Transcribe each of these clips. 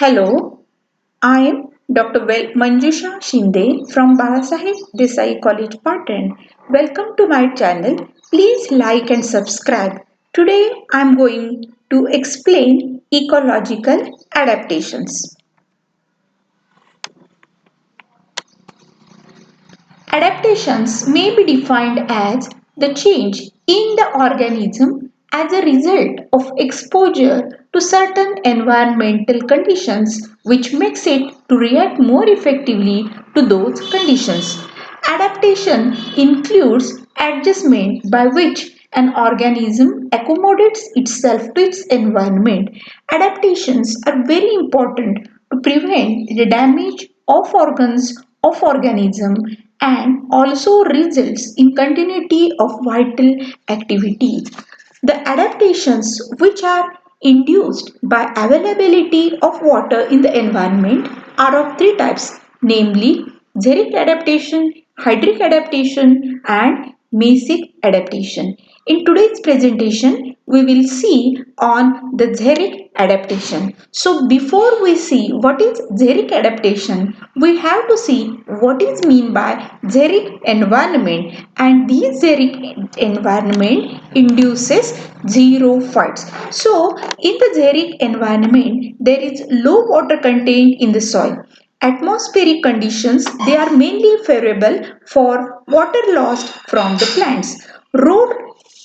Hello, I am Dr. Manjusha Shinde from Balasaheb Desai College Patan. Welcome to my channel. Please like and subscribe. Today I am going to explain ecological adaptations. Adaptations may be defined as the change in the organism as a result of exposure to certain environmental conditions which makes it to react more effectively to those conditions. Adaptation includes adjustment by which an organism accommodates itself to its environment. Adaptations are very important to prevent the damage of organs of organism and also results in continuity of vital activity. The adaptations which are induced by availability of water in the environment are of three types, namely xeric adaptation, hydric adaptation and mesic adaptation. In today's presentation, we will see on the xeric adaptation. So before we see what is xeric adaptation, we have to see what is mean by xeric environment, and this xeric environment induces xerophytes. So in the xeric environment, there is low water content in the soil. Atmospheric conditions, they are mainly favorable for water lost from the plants. Road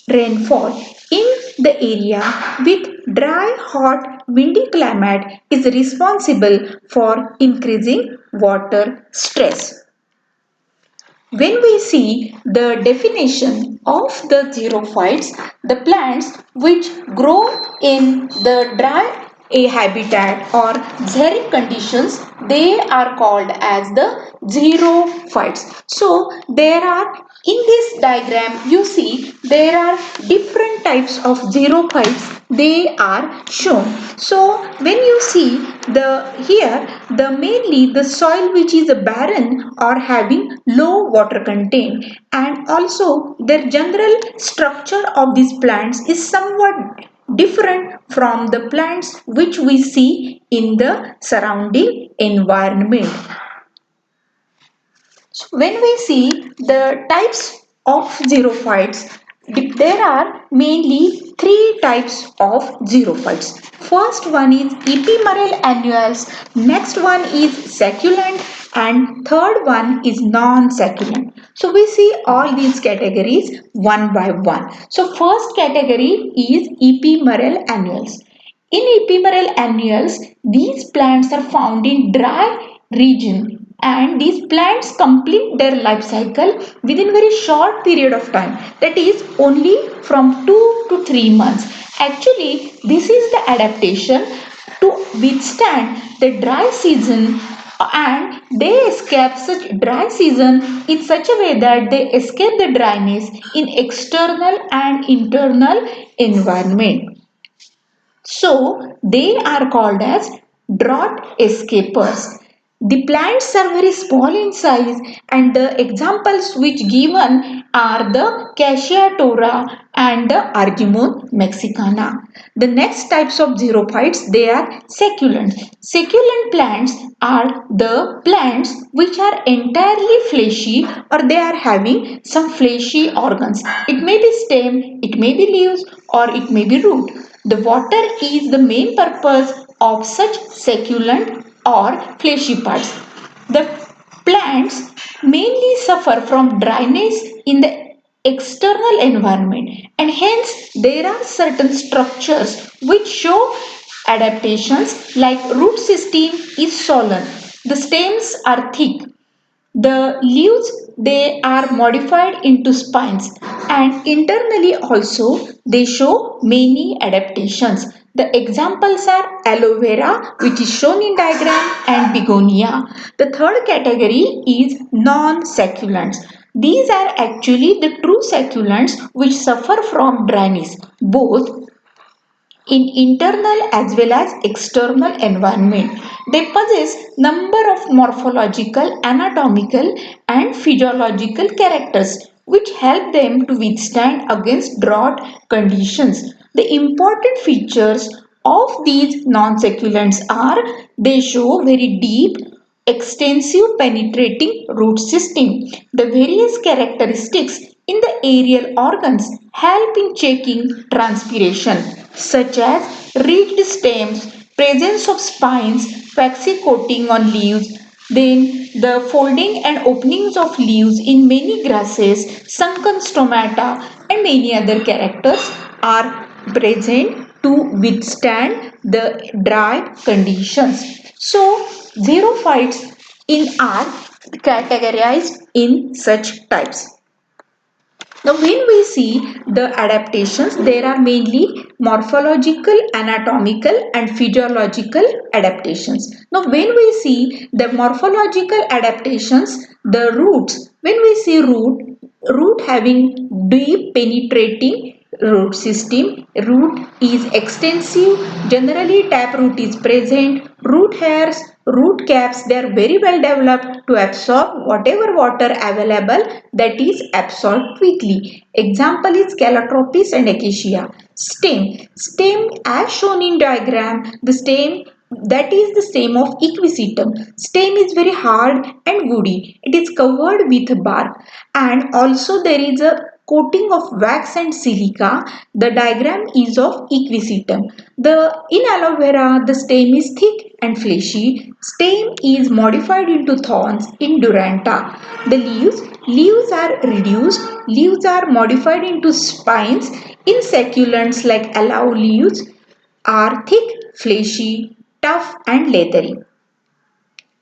rainfall in the area with dry, hot, windy climate is responsible for increasing water stress. When we see the definition of the xerophytes, the plants which grow in the dry habitat or xeric conditions, they are called as the xerophytes. So there are, in this diagram you see there are different types of xerophytes, they are shown. So when you see the here, the mainly the soil which is barren or having low water content, and also their general structure of these plants is somewhat different from the plants which we see in the surrounding environment. So when we see the types of xerophytes, there are mainly three types of xerophytes. First one is ephemeral annuals, next one is succulent, and third one is non-succulent. So we see all these categories one by one. So first category is ephemeral annuals. In ephemeral annuals, these plants are found in dry region, and these plants complete their life cycle within very short period of time, that is only from 2 to 3 months. Actually this is the adaptation to withstand the dry season, and they escape such dry season in such a way that they escape the dryness in external and internal environment. So they are called as drought escapers. The plants are very small in size, and the examples which given are the Cassia tora and the Argemone mexicana. The next types of xerophytes, they are succulent. Succulent plants are the plants which are entirely fleshy, or they are having some fleshy organs. It may be stem, it may be leaves, or it may be root. The water is the main purpose of such succulent or fleshy parts. The plants mainly suffer from dryness in the external environment, and hence there are certain structures which show adaptations, like root system is swollen, the stems are thick, the leaves, they are modified into spines, and internally also they show many adaptations. The examples are aloe vera, which is shown in diagram, and begonia. The third category is non-succulents. These are actually the true succulents which suffer from dryness, both in internal as well as external environment. They possess number of morphological, anatomical and physiological characters which help them to withstand against drought conditions. The important features of these non-succulents are they show very deep, extensive penetrating root system. The various characteristics in the aerial organs help in checking transpiration such as ridged stems, presence of spines, waxy coating on leaves, then the folding and openings of leaves in many grasses, sunken stomata and many other characters are present to withstand the dry conditions. So, xerophytes in are categorized in such types. Now, when we see the adaptations, there are mainly morphological, anatomical, and physiological adaptations. Now, when we see the morphological adaptations, the roots, when we see root having deep penetrating root system, root is extensive, generally taproot is present, root hairs, root caps, they are very well developed to absorb whatever water available, that is absorbed quickly. Example is Calotropis and Acacia. Stem as shown in diagram, the stem, that is the stem of equisetum. Stem is very hard and woody. It is covered with bark, and also there is a coating of wax and silica. The diagram is of equisetum. In aloe vera, the stem is thick and fleshy. Stem is modified into thorns in Duranta. The leaves are reduced. Leaves are modified into spines. In succulents like aloe, leaves are thick, fleshy, tough and leathery.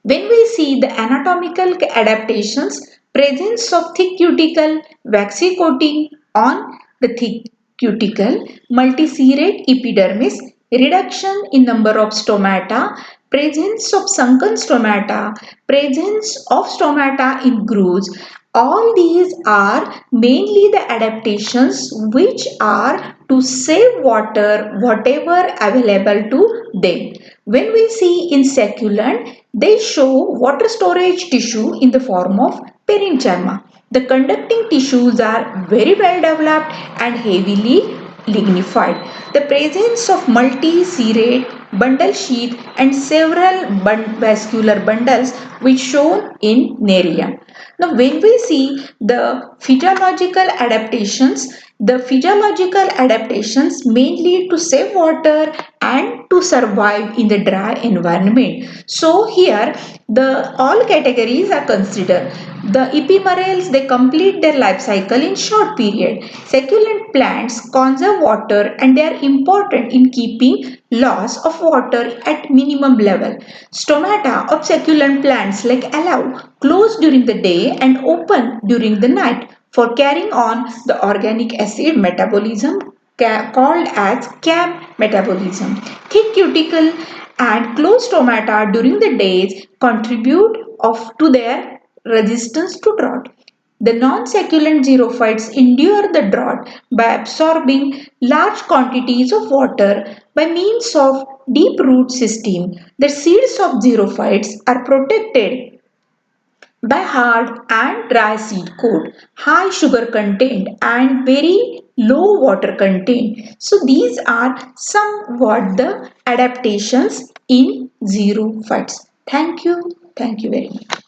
When we see the anatomical adaptations, presence of thick cuticle, waxy coating on the thick cuticle, multiserrate epidermis, reduction in number of stomata, presence of sunken stomata, presence of stomata in grooves. All these are mainly the adaptations which are to save water whatever available to them. When we see in succulent, they show water storage tissue in the form of parenchyma. The conducting tissues are very well developed and heavily lignified. The presence of multi-serrate bundle sheath and several vascular bundles which shown in Nerium. Now when we see the physiological adaptations mainly to save water and to survive in the dry environment. So here the all categories are considered. The ephemerals, they complete their life cycle in short period. Succulent plants conserve water and they are important in keeping loss of water at minimum level. Stomata of succulent plants like aloe close during the day and open during the night for carrying on the organic acid metabolism called as CAM metabolism. Thick cuticle and closed stomata during the days contribute to their resistance to drought. The non-succulent xerophytes endure the drought by absorbing large quantities of water by means of deep root system. The seeds of xerophytes are protected by hard and dry seed coat, high sugar content and very low water content. So these are somewhat the adaptations in xerophytes. Thank you. Thank you very much.